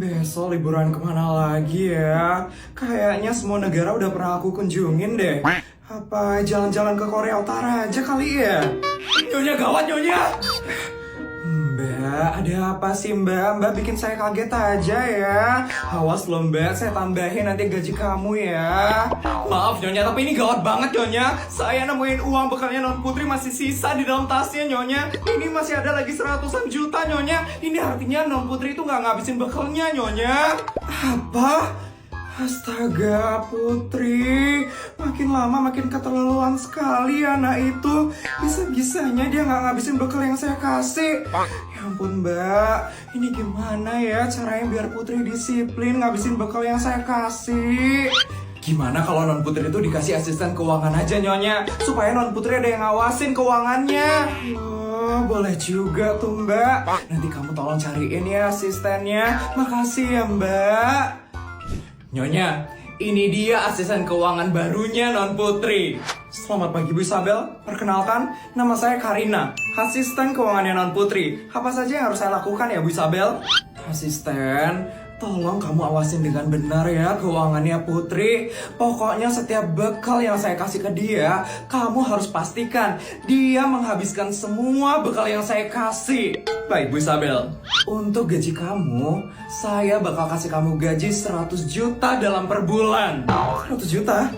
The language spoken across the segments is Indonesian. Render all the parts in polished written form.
Besok liburan kemana lagi ya? Kayaknya semua negara udah pernah aku kunjungin deh. Apa jalan-jalan ke Korea Utara aja kali ya? Nyonya gawat Nyonya! Mbak, ada apa sih Mbak? Mbak bikin saya kaget aja ya. Awas loh Mbak, saya tambahin nanti gaji kamu ya. Maaf Nyonya, tapi ini gawat banget Nyonya. Saya nemuin uang bekalnya Non Putri masih sisa di dalam tasnya Nyonya. Ini masih ada lagi 100-an juta Nyonya. Ini artinya Non Putri itu nggak ngabisin bekalnya Nyonya. Apa? Astaga Putri, makin lama makin keterlaluan sekali anak itu. Bisa-bisanya dia nggak ngabisin bekal yang saya kasih. Ya ampun Mbak, ini gimana ya caranya biar Putri disiplin ngabisin bekal yang saya kasih? Gimana kalau Non Putri itu dikasih asisten keuangan aja Nyonya, supaya Non Putri ada yang ngawasin keuangannya. Oh, boleh juga tuh Mbak. Nanti kamu tolong cariin ya asistennya. Makasih ya Mbak. Nyonya, ini dia asisten keuangan barunya Non Putri. Selamat pagi Bu Isabel, perkenalkan nama saya Karina, asisten keuangannya Non Putri. Apa saja yang harus saya lakukan ya Bu Isabel? Asisten, tolong kamu awasin dengan benar ya keuangannya Putri. Pokoknya setiap bekal yang saya kasih ke dia, kamu harus pastikan dia menghabiskan semua bekal yang saya kasih. Baik Bu Isabel, untuk gaji kamu, saya bakal kasih kamu gaji 100 juta dalam per bulan. 100 juta?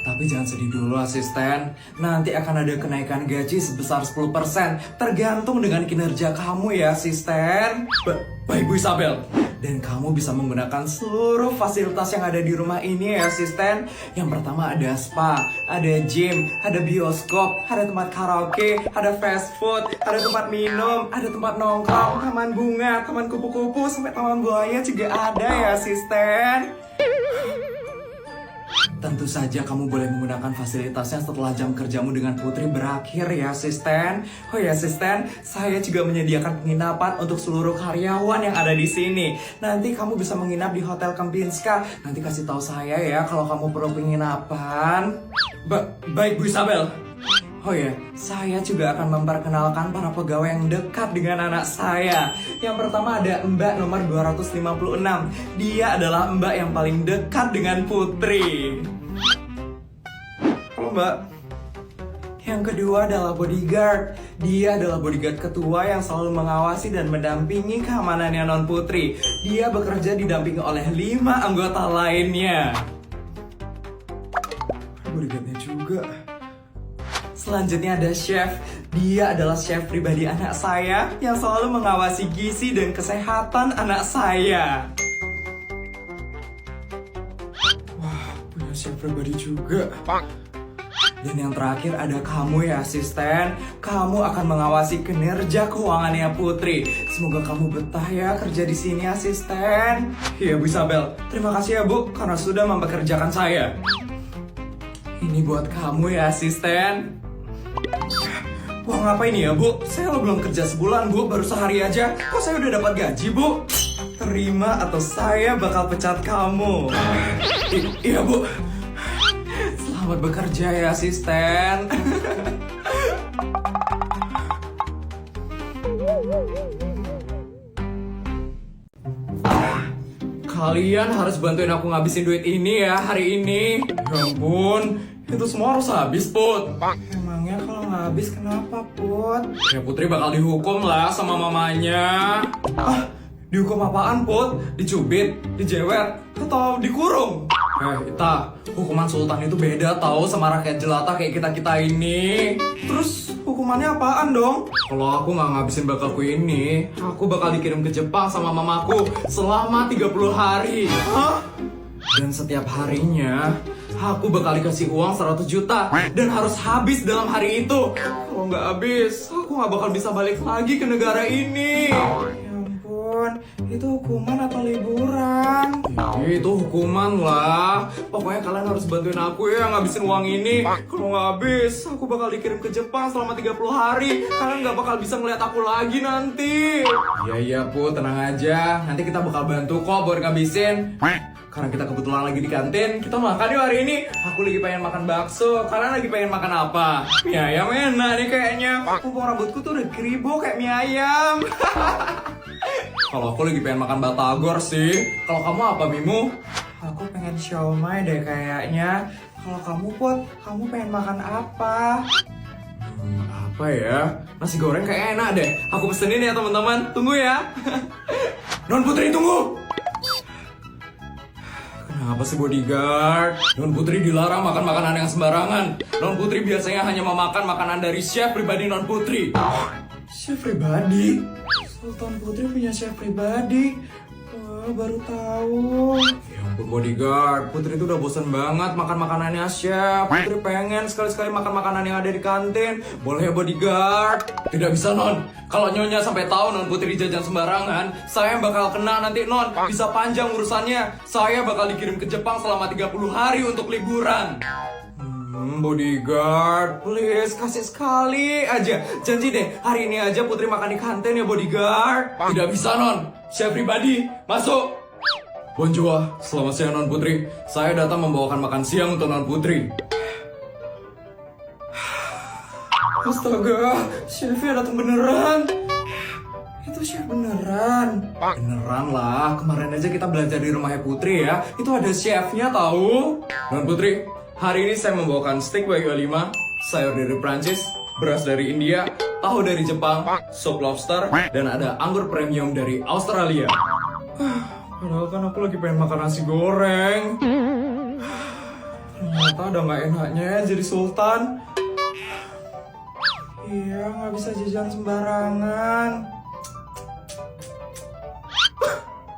Tapi jangan sedih dulu asisten, nanti akan ada kenaikan gaji sebesar 10%, tergantung dengan kinerja kamu ya asisten. Baik Bu Isabel, dan kamu bisa menggunakan seluruh fasilitas yang ada di rumah ini ya asisten. Yang pertama ada spa, ada gym, ada bioskop, ada tempat karaoke, ada fast food, ada tempat minum, ada tempat nongkrong, taman bunga, taman kupu-kupu, sampai taman buaya juga ada ya asisten. Tentu saja kamu boleh menggunakan fasilitasnya setelah jam kerjamu dengan Putri berakhir ya asisten. Oh ya asisten, saya juga menyediakan penginapan untuk seluruh karyawan yang ada di sini. Nanti kamu bisa menginap di Hotel Kempinska. Nanti kasih tahu saya ya kalau kamu perlu penginapan. Baik Bu Isabel. Oh ya, saya juga akan memperkenalkan para pegawai yang dekat dengan anak saya. Yang pertama ada Mbak nomor 256. Dia adalah Mbak yang paling dekat dengan Putri. Halo Mbak. Yang kedua adalah bodyguard. Dia adalah bodyguard ketua yang selalu mengawasi dan mendampingi keamanannya Non Putri. Dia bekerja didampingi oleh 5 anggota lainnya. Bodyguardnya juga. Selanjutnya ada chef. Dia adalah chef pribadi anak saya yang selalu mengawasi gizi dan kesehatan anak saya. Wah, punya chef pribadi juga. Dan yang terakhir ada kamu ya asisten. Kamu akan mengawasi kinerja keuangannya Putri. Semoga kamu betah ya kerja di sini asisten. Iya Bu Isabel, terima kasih ya Bu karena sudah mempekerjakan saya. Ini buat kamu ya asisten. Wah ngapain ya Bu? Saya belum kerja sebulan Bu, baru sehari aja. Kok saya udah dapat gaji Bu? Terima atau saya bakal pecat kamu. Iya Bu. Selamat bekerja ya asisten. Kalian harus bantuin aku ngabisin duit ini ya hari ini. Ya ampun, itu semua harus habis Put. Emangnya kalau nggak habis kenapa Put? Ya Putri bakal dihukum lah sama mamanya. Ah, dihukum apaan Put? Dicubit, dijewer, atau dikurung? Ita, hukuman sultan itu beda tau sama rakyat jelata kayak kita-kita ini. Terus hukumannya apaan dong? Kalau aku nggak ngabisin bakalku ini, aku bakal dikirim ke Jepang sama mamaku selama 30 hari. Hah? Dan setiap harinya, aku bakal dikasih uang 100 juta dan harus habis dalam hari itu. Kalau nggak habis, aku nggak bakal bisa balik lagi ke negara ini. Ya ampun, itu hukuman atau liburan? Itu hukuman lah. Pokoknya kalian harus bantuin aku ya ngabisin uang ini. Kalau nggak habis, aku bakal dikirim ke Jepang selama 30 hari. Kalian nggak bakal bisa ngeliat aku lagi nanti. Iya Pu, tenang aja. Nanti kita bakal bantu kok buat ngabisin. Karena kita kebetulan lagi di kantin, kita makan yuk hari ini. Aku lagi pengen makan bakso, kalian lagi pengen makan apa? Mie ayam enak nih kayaknya. Pompong rambutku tuh udah keribo kayak mie ayam. Kalau aku lagi pengen makan batagor sih. Kalau kamu apa, Mimu? Aku pengen siomay deh kayaknya. Kalau kamu, Put, kamu pengen makan apa? Apa ya? Nasi goreng kayak enak deh. Aku pesenin ya teman-teman. Tunggu ya. Non Putri, tunggu. Kenapa sih bodyguard? Non Putri dilarang makan makanan yang sembarangan. Non Putri biasanya hanya memakan makanan dari chef pribadi Non Putri. Chef pribadi? Sultan Putri punya chef pribadi? Wah, baru tahu. Ya ampun bodyguard, Putri itu udah bosan banget makan makanannya chef. Putri pengen sekali-sekali makan makanan yang ada di kantin. Boleh ya bodyguard? Tidak bisa Non. Kalau Nyonya sampai tahu Non Putri jajan sembarangan, saya bakal kena nanti Non. Bisa panjang urusannya. Saya bakal dikirim ke Jepang selama 30 hari untuk liburan. Bodyguard, please kasih sekali aja. Janji deh, hari ini aja Putri makan di kantin ya bodyguard. Tidak bisa Non, chef pribadi, masuk. Bonjour, selamat siang Non Putri. Saya datang membawakan makan siang untuk Non Putri. Astaga, chefnya datang beneran. Itu chef beneran. Beneran lah, kemarin aja kita belajar di rumahnya Putri ya. Itu ada chefnya tahu. Non Putri, hari ini saya membawakan steak wagyu A5, sayur dari Prancis, beras dari India, tahu dari Jepang, sup lobster, dan ada anggur premium dari Australia. Padahal kan aku lagi pengen makan nasi goreng. Ternyata ada nggak enaknya ya jadi sultan. Iya, nggak bisa jajan sembarangan.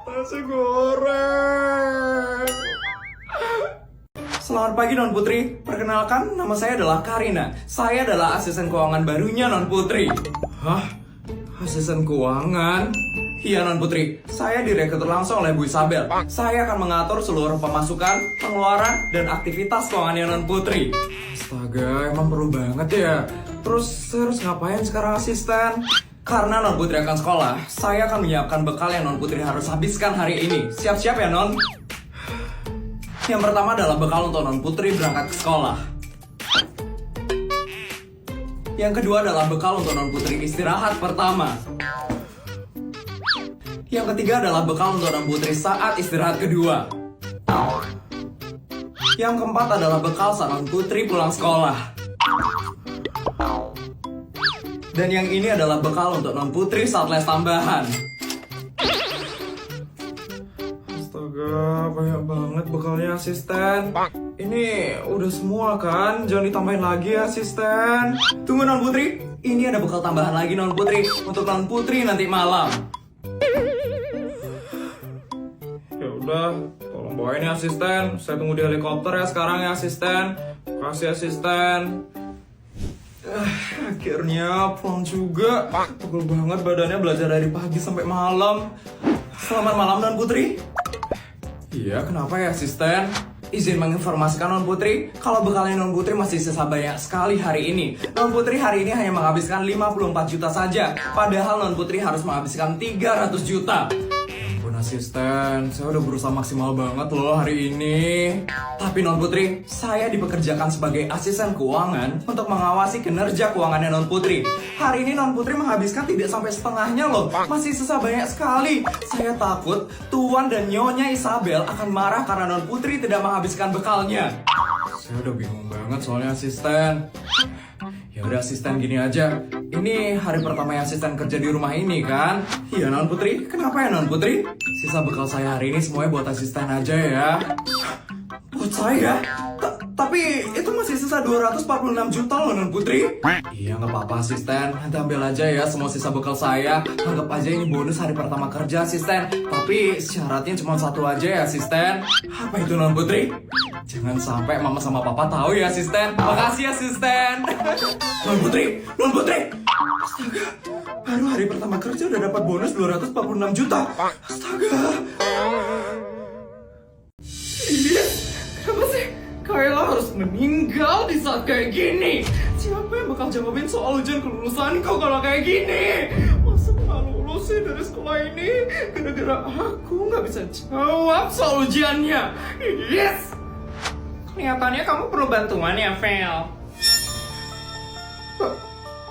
Nasi goreng. Selamat pagi Non Putri, perkenalkan nama saya adalah Karina. Saya adalah asisten keuangan barunya Non Putri. Hah? Asisten keuangan? Iya Non Putri, saya direkrut langsung oleh Bu Isabel. Saya akan mengatur seluruh pemasukan, pengeluaran, dan aktivitas keuangannya Non Putri. Astaga, emang perlu banget ya. Terus saya harus ngapain sekarang asisten? Karena Non Putri akan sekolah, saya akan menyiapkan bekal yang Non Putri harus habiskan hari ini. Siap-siap ya Non? Yang pertama adalah bekal untuk Non Putri berangkat ke sekolah. Yang kedua adalah bekal untuk Non Putri istirahat pertama. Yang ketiga adalah bekal untuk Non Putri saat istirahat kedua. Yang keempat adalah bekal saat Non Putri pulang sekolah. Dan yang ini adalah bekal untuk Non Putri saat les tambahan. Astaga, banyak banget bekalnya asisten. Ini udah semua kan? Jangan ditambahin lagi ya asisten. Tunggu Non Putri, ini ada bekal tambahan lagi Non Putri untuk Non Putri nanti malam. Ya udah, tolong bawain ya asisten. Saya tunggu di helikopter ya sekarang ya asisten. Makasih asisten. Akhirnya pulang juga. Pegel banget badannya belajar dari pagi sampai malam. Selamat malam Non Putri. Iya, kenapa ya asisten? Izin menginformasikan Non Putri, kalau bekalnya Non Putri masih sisa banyak sekali hari ini. Non Putri hari ini hanya menghabiskan 54 juta saja, padahal Non Putri harus menghabiskan 300 juta. Ampun asisten, saya udah berusaha maksimal banget loh hari ini. Tapi Non Putri, saya dipekerjakan sebagai asisten keuangan untuk mengawasi kinerja keuangannya Non Putri. Hari ini Non Putri menghabiskan tidak sampai setengahnya loh, masih sisa banyak sekali. Saya takut Tuan dan Nyonya Isabel akan marah karena Non Putri tidak menghabiskan bekalnya. Saya udah bingung banget soalnya asisten. Ya udah asisten gini aja. Ini hari pertama ya asisten kerja di rumah ini kan? Iya Non Putri, kenapa ya Non Putri? Sisa bekal saya hari ini semuanya buat asisten aja ya. Buat saya? Tapi itu masih sisa 246 juta loh Non Putri. Iya nggak apa-apa asisten, nanti ambil aja ya semua sisa bekal saya. Anggap aja ini bonus hari pertama kerja asisten. Tapi syaratnya cuma satu aja ya asisten. Apa itu Non Putri? Jangan sampai mama sama papa tahu ya asisten. Makasih asisten. Non Putri, Non Putri. Astaga, baru hari pertama kerja udah dapat bonus 246 juta. Astaga. Iya, kenapa sih Kayla harus meninggal di saat kayak gini? Siapa yang bakal jawabin soal ujian kelulusan kau kalau kayak gini? Masa nggak lulus sih dari sekolah ini? Gara-gara aku nggak bisa jawab soal ujiannya. Yes! Kelihatannya kamu perlu bantuan ya, Vel.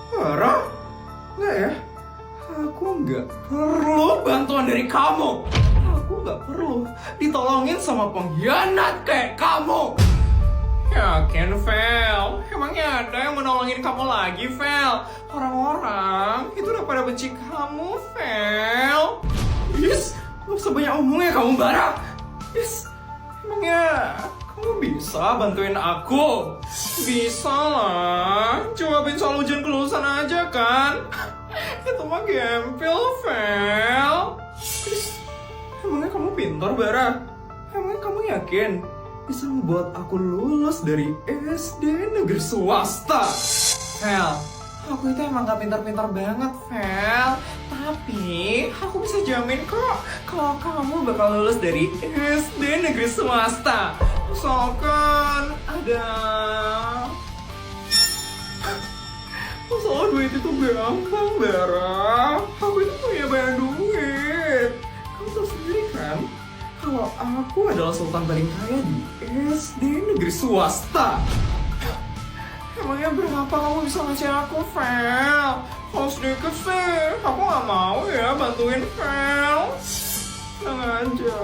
Parah? Nggak ya? Aku nggak perlu bantuan dari kamu. Aku nggak perlu ditolongin sama pengkhianat kayak kamu. Yakin, Vel? Emangnya ada yang menolongin kamu lagi, Vel? Orang-orang itu udah pada benci kamu, Vel. Yes, gak usah banyak omong ya kamu, Bara. Yes, emangnya kamu bisa bantuin aku? Bisa lah, jawabin soal ujian kelulusan aja kan? Itu mah gempil, Vel. Yes, emangnya kamu pintar, Bara? Emangnya kamu yakin bisa membuat aku lulus dari SD negeri swasta? Vel, aku itu emang gak pintar-pintar banget, Vel. Tapi aku bisa jamin kok kalau kamu bakal lulus dari SD negeri swasta. Misalkan ada masalah duit itu gampang, Bara. Aku itu punya banyak duit. Kamu tahu sendiri kan kalau aku adalah sultan paling kaya di SD negeri swasta. Emangnya berapa kamu bisa ngasih aku, Vel? Kalau sedikit sih, aku gak mau ya bantuin Vel. Tenang aja.